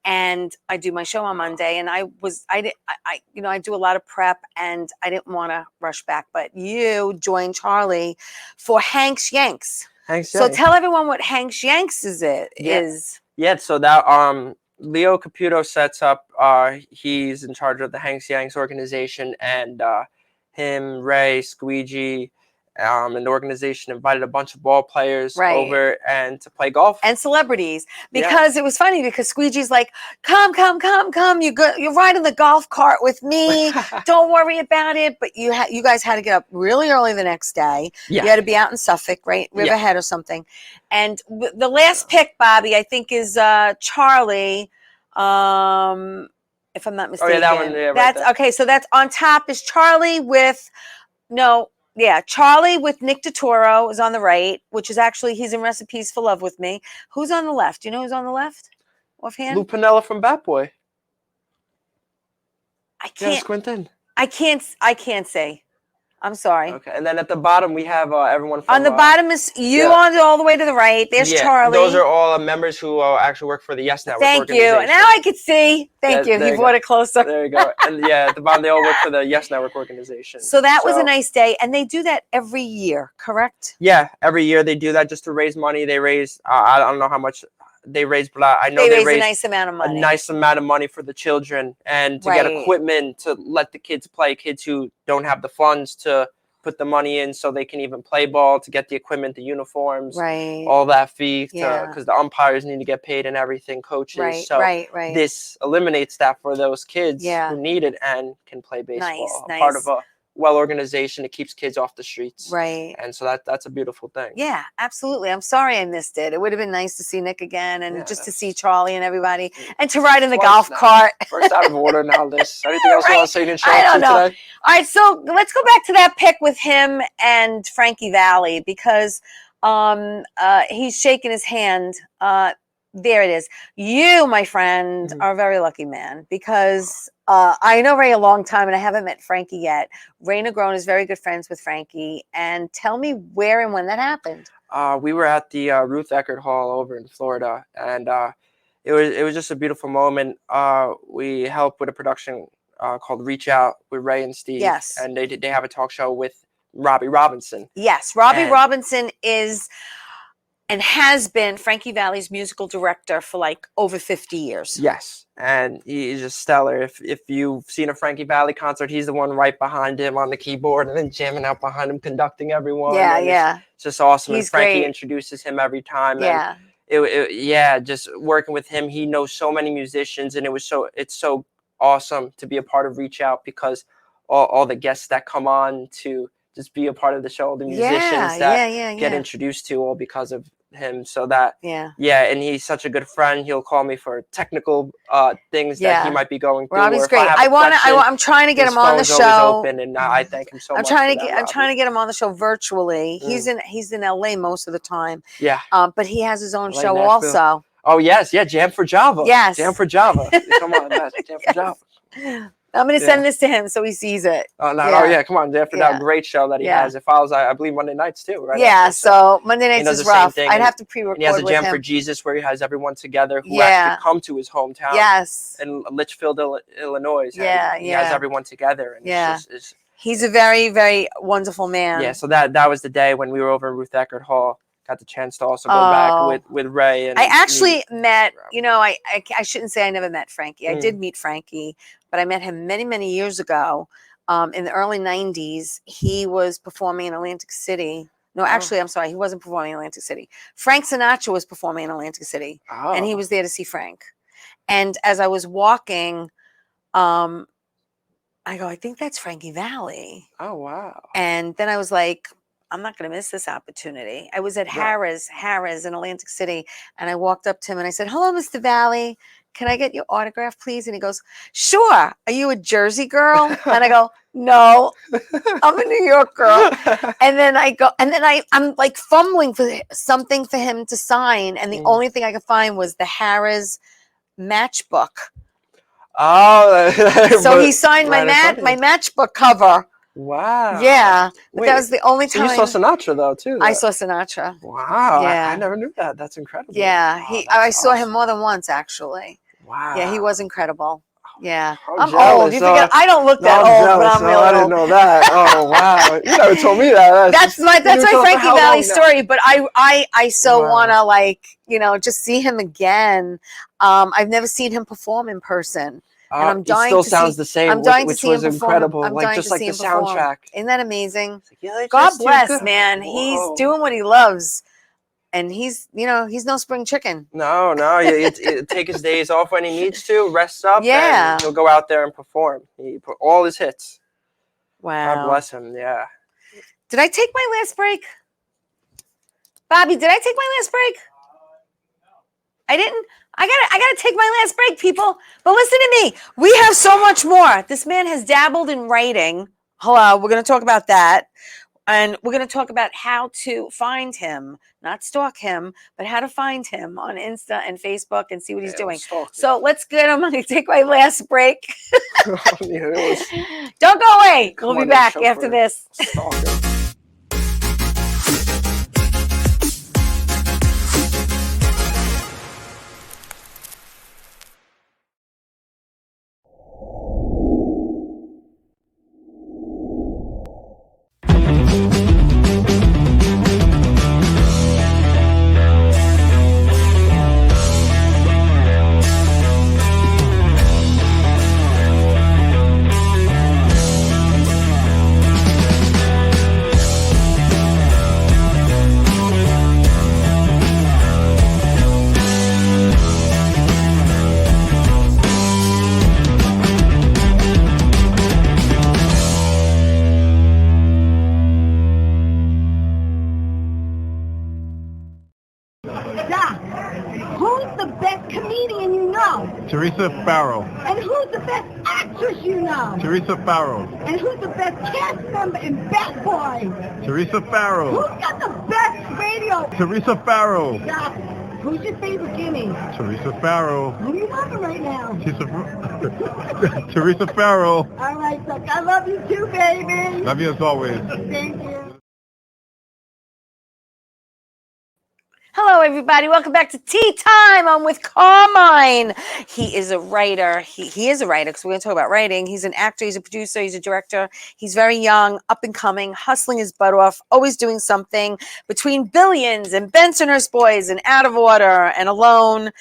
And I do my show on Monday, and I do a lot of prep, and I didn't want to rush back. But you joined Charlie for Hank's Yanks. So tell everyone what Hank's Yanks is. Yeah. So that Leo Caputo sets up. He's in charge of the Hank's Yanks organization, and him, Ray, Squeegee, and the organization invited a bunch of ball players over and to play golf. And celebrities. Because it was funny because Squeegee's like, come. You're riding the golf cart with me. Don't worry about it. But you guys had to get up really early the next day. Yeah. You had to be out in Suffolk, right? Riverhead or something. And the last pick, Bobby, I think is Charlie. if I'm not Oh mistaken. yeah, that one. Yeah, right That's there. okay. So that's on top is Charlie with Charlie with Nick DeToro is on the right, which is actually he's in Recipes for Love with Me. Who's on the left? Do you know who's on the left? Offhand? Lou Piniella from Bat Boy. I Yeah, can't. squint in. I can't say. I'm sorry. Okay, and then at the bottom we have everyone from. On the bottom is you yeah. on all the way to the right. There's Yeah, Charlie. those are all members who actually work for the Yes Network Thank you. organization. Now I can see. Thank Yeah, you. there He you brought go. it closer. There you go. And yeah, at the bottom they all work for the Yes Network organization. So that was a nice day, and they do that every year, correct? Yeah, every year they do that just to raise money. They raise I don't know how much they raise, but I know They they raise a nice amount of money. a nice amount of money for the children and to get Right. equipment to let the kids play. Kids who don't have the funds to put the money in so they can even play ball, to get the equipment, the uniforms, Right. all that fee, Yeah. because the umpires need to get paid and everything, coaches. Right, So right. this eliminates that for those kids Yeah. who need it and can play baseball. Nice, Part nice. of a well organization that keeps kids off the streets. Right. And so that's a beautiful thing. Yeah, absolutely. I'm sorry I missed it. It would have been nice to see Nick again and Yeah, just to see Charlie and everybody Mm. and to ride in the Twice golf now. cart. First out of order now. Anything else you want to say you didn't show I up don't to know. today? All right, so let's go back to that pic with him and Frankie Valli because he's shaking his hand. There it is. You, my friend, Mhm. are a very lucky man because I know Ray a long time and I haven't met Frankie yet. Ray Negron is very good friends with Frankie. And tell me where and when that happened. We were at the Ruth Eckerd Hall over in Florida, and it was just a beautiful moment. We helped with a production called Reach Out with Ray and Steve. Yes. And they have a talk show with Robbie Robinson. Yes, Robbie And- Robinson is and has been Frankie Valli's musical director for like over 50 years. Yes, and he's just stellar. If you've seen a Frankie Valli concert, he's the one right behind him on the keyboard and then jamming out behind him, conducting everyone. Yeah, and yeah. It's just awesome. He's and Frankie great. introduces him every time. Yeah. And just working with him, he knows so many musicians, and it's so awesome to be a part of Reach Out because all the guests that come on to just be a part of the show, the musicians that get introduced to all because of him. So that and he's such a good friend. He'll call me for technical things that he might be going through. Robbie's or if great. I'm trying to get him on the show. Always open, and I thank him so much. I'm trying to get him on the show virtually. Mm. He's in LA most of the time. Yeah. But he has his own LA, show Nashville. also. Oh yes, yeah, Jam for Java. Yes. Jam for Java. Come on, Jam for Java. I'm going to send this to him so he sees it. Oh no! Oh yeah! Come on, Jam for Java. Great show that he has. It follows, I believe, Monday nights too, right? Yeah. So Monday nights is rough. I'd have to pre-record. And he has a with Jam him. for Jesus where he has everyone together who actually come to his hometown. Yes. In Litchfield, Illinois. Yeah, He has everyone together. And he's a very, very wonderful man. Yeah. So that was the day when we were over at Ruth Eckerd Hall. Got the chance to also go back with Ray. And I actually met, I shouldn't say I never met Frankie. I did meet Frankie, but I met him many, many years ago. In the early 90s, he was performing in Atlantic City. No, actually, I'm sorry. He wasn't performing in Atlantic City. Frank Sinatra was performing in Atlantic City. And he was there to see Frank. And as I was walking, I go, I think that's Frankie Valli. Oh, wow. And then I was like, I'm not going to miss this opportunity. I was at Harrah's in Atlantic City, and I walked up to him and I said, hello, Mr. Valli. Can I get your autograph, please? And he goes, sure. Are you a Jersey girl? And I go, no, I'm a New York girl. And then I'm like fumbling for something for him to sign. And the only thing I could find was the Harrah's matchbook. Oh, so he signed my matchbook cover. Wow. Yeah. But that was the only time. You saw Sinatra though too. I saw Sinatra. Wow. Yeah. I never knew that. That's incredible. Yeah. Wow, I saw him more than once actually. Wow. Yeah, he was incredible. Yeah. I'm jealous. Old. You forget I don't look that old, but I'm real I didn't know that. Oh wow. You never told me that. That's my Frankie Valli story. But I so wanna just see him again. I've never seen him perform in person. And I'm dying it still sounds the same, which was incredible. Just like the soundtrack. Isn't that amazing? God bless, man. Whoa. He's doing what he loves. And he's no spring chicken. No. You take his days off when he needs to, rests up, and he'll go out there and perform. He put all his hits. Wow. God bless him, yeah. Did I take my last break? Bobby, did I take my last break? I didn't. I gotta take my last break, people. But listen to me. We have so much more. This man has dabbled in writing. Hello, we're gonna talk about that. And we're going to talk about how to find him, not stalk him, but how to find him on Insta and Facebook and see what he's doing. So let's get him. I'm going to take my last break. Don't go away. We'll be back after this. Doc, who's the best comedian you know? Theresa Farrow. And who's the best actress you know? Theresa Farrow. And who's the best cast member in Bad Boy? Teresa Farrow. Who's got the best radio? Teresa Farrow. Doc, who's your favorite guinea? Teresa Farrow. Who are you loving right now? Teresa Farrow. All right, Doc, I love you too, baby. Love you as always. Thank you. Hello, everybody. Welcome back to Tea Time. I'm with Carmine. He is a writer. He is a writer because we're going to talk about writing. He's an actor. He's a producer. He's a director. He's very young, up and coming, hustling his butt off, always doing something between Billions and Bensonhurst Boys and Out of Order and Alone.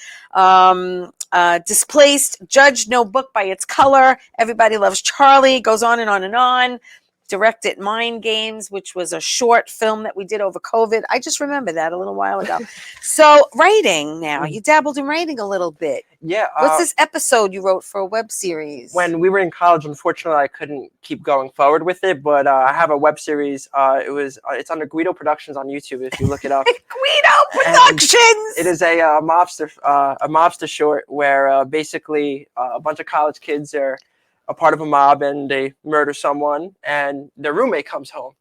Displaced, Judge No Book by Its Color. Everybody Loves Charlie. Goes on and on and on. Directed Mind Games, which was a short film that we did over COVID. I just remember that a little while ago. So writing now, you dabbled in writing a little bit. Yeah. What's this episode you wrote for a web series? When we were in college, unfortunately, I couldn't keep going forward with it, but I have a web series. It's under Guido Productions on YouTube if you look it up. Guido Productions! It is a mobster short where basically a bunch of college kids are a part of a mob and they murder someone and their roommate comes home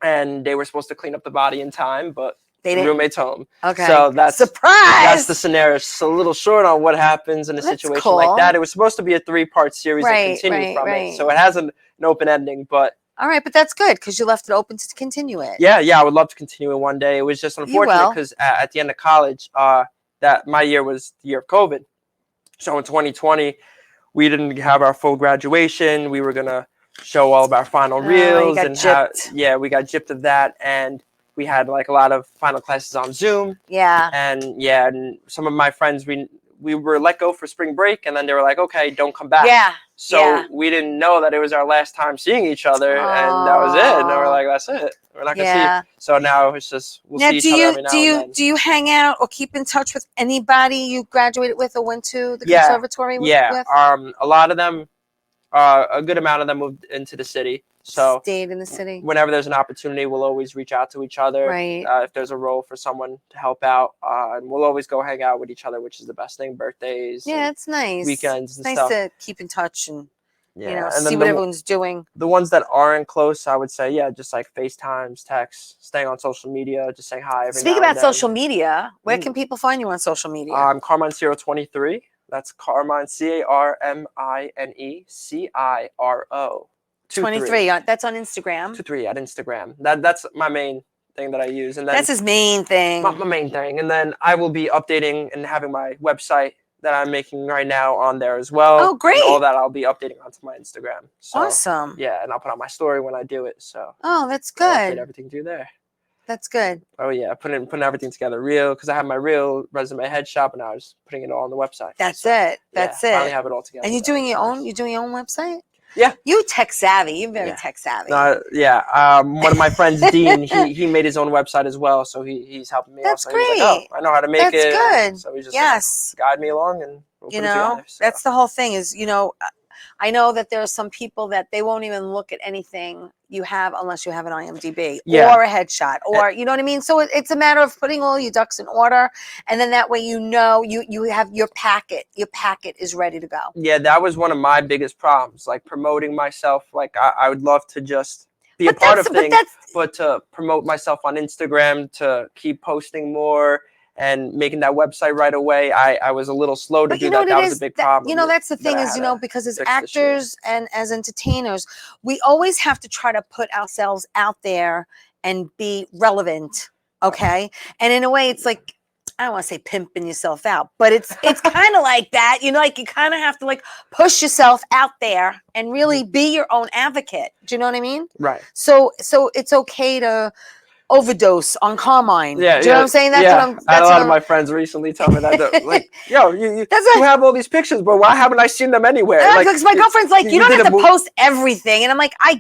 and they were supposed to clean up the body in time, but the roommate's home. Okay. So that's surprise. The scenario. It's a little short on what happens in a situation like that. It was supposed to be a 3-part series that continued from it. So it has an open ending, but all right, but that's good because you left it open to continue it. Yeah, I would love to continue it one day. It was just unfortunate because at the end of college, that my year was the year of COVID. So in 2020, we didn't have our full graduation. We were gonna show all of our final reels and we got gypped of that, and we had like a lot of final classes on Zoom. Yeah. And some of my friends we were let go for spring break, and then they were like, okay, don't come back. Yeah. So we didn't know that it was our last time seeing each other, and that was it. And we're like, that's it. We're not gonna see. So now it's just we'll see each other every now and then. Do you hang out or keep in touch with anybody you graduated with or went to the conservatory with? Yeah. A lot of them, a good amount of them moved into the city. So stayed in the city. Whenever there's an opportunity, we'll always reach out to each other. Right. If there's a role for someone to help out, and we'll always go hang out with each other, which is the best thing. Birthdays. Yeah, it's nice. Weekends and it's stuff. Nice to keep in touch and and see what everyone's doing. The ones that aren't close, I would say, just like FaceTimes, texts, staying on social media, just saying hi. Speaking about social media, where can people find you on social media? I'm Carmine023. That's Carmine, CarmaneCiro. 23. That's on Instagram. 23 at Instagram. That's my main thing that I use, and then that's his main thing. My main thing, and then I will be updating and having my website that I'm making right now on there as well. Oh, great! And all that I'll be updating onto my Instagram. So, awesome. Yeah, and I'll put on my story when I do it. So. Oh, that's good. I'll update everything through there. That's good. Oh yeah, putting everything together real, because I have my real resume headshot, and I was putting it all on the website. That's it. That's it. Finally have it all together. And you're doing your own. You're doing your own website. Yeah. You tech savvy. You're very tech savvy. One of my friends, Dean, he made his own website as well, so he's helping me. That's out. So great. He's like, I know how to make it. That's good. So he's just guide me along, and we'll put it together. So. That's the whole thing. Is I know that there are some people that they won't even look at anything you have unless you have an IMDb or a headshot, or you know what I mean. So it's a matter of putting all your ducks in order, and then that way you have your packet. Your packet is ready to go. Yeah, that was one of my biggest problems, like promoting myself. Like I would love to just be a part of things, but to promote myself on Instagram, to keep posting more and making that website right away, I was a little slow to do that. That was a big problem. You know, that's the thing is, because as actors and as entertainers, we always have to try to put ourselves out there and be relevant. Okay. And in a way, it's like, I don't want to say pimping yourself out, but it's kind of like that, like you kind of have to like push yourself out there and really be your own advocate. Do you know what I mean? Right. So it's okay to overdose on Carmine. Yeah, do you know what I'm saying? I had a lot of my friends recently tell me that, like, yo, you have all these pictures, but why haven't I seen them anywhere? Because my girlfriend's like, you don't have to post everything, and I'm like, I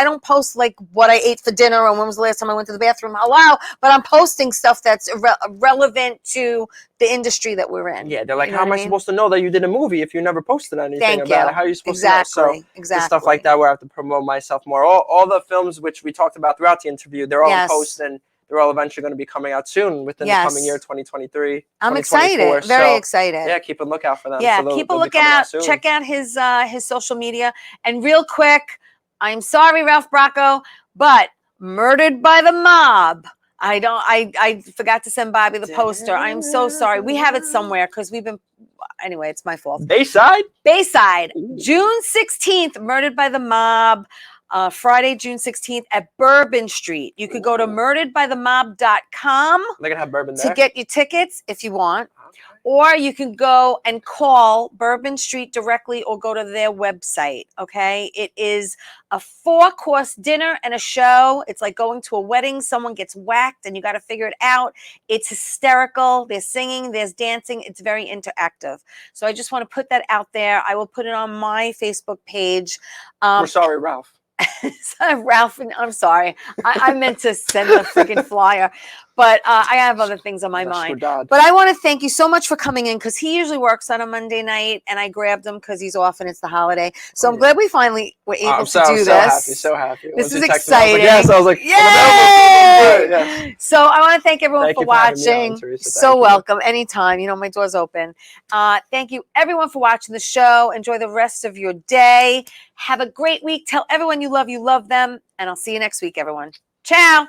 don't post like what I ate for dinner and when was the last time I went to the bathroom. Hello, but I'm posting stuff that's relevant to the industry that we're in. Yeah, they're like, how am I supposed to know that you did a movie if you never posted anything about it? How are you supposed to know? So stuff like that where I have to promote myself more. All the films which we talked about throughout the interview, they're all in post, and they're all eventually going to be coming out soon within the coming year, 2023. I'm excited, very excited. Yeah, keep a lookout for them. Yeah, keep a lookout. Check out his social media. And real quick, I'm sorry, Ralph Bracco, but Murdered by the Mob. I forgot to send Bobby the poster. I'm so sorry. We have it somewhere because anyway, it's my fault. Bayside, June 16th, Murdered by the Mob. Friday, June 16th at Bourbon Street. You could go to murderedbythemob.com. They're going to have bourbon there to get your tickets if you want. Or you can go and call Bourbon Street directly or go to their website, okay? It is a 4-course dinner and a show. It's like going to a wedding. Someone gets whacked and you got to figure it out. It's hysterical. There's singing. There's dancing. It's very interactive. So I just want to put that out there. I will put it on my Facebook page. We're sorry, Ralph. Ralph, I'm sorry. I meant to send the freaking flyer, but I have other things on my mind. But I want to thank you so much for coming in because he usually works on a Monday night, and I grabbed him because he's off and it's the holiday. So I'm glad we finally were able to do this. So happy. This is exciting. Yes, I was like, yay! So I want to thank everyone for watching. So welcome anytime. My door's open. Thank you everyone for watching the show. Enjoy the rest of your day. Have a great week. Tell everyone you love them. And I'll see you next week, everyone. Ciao.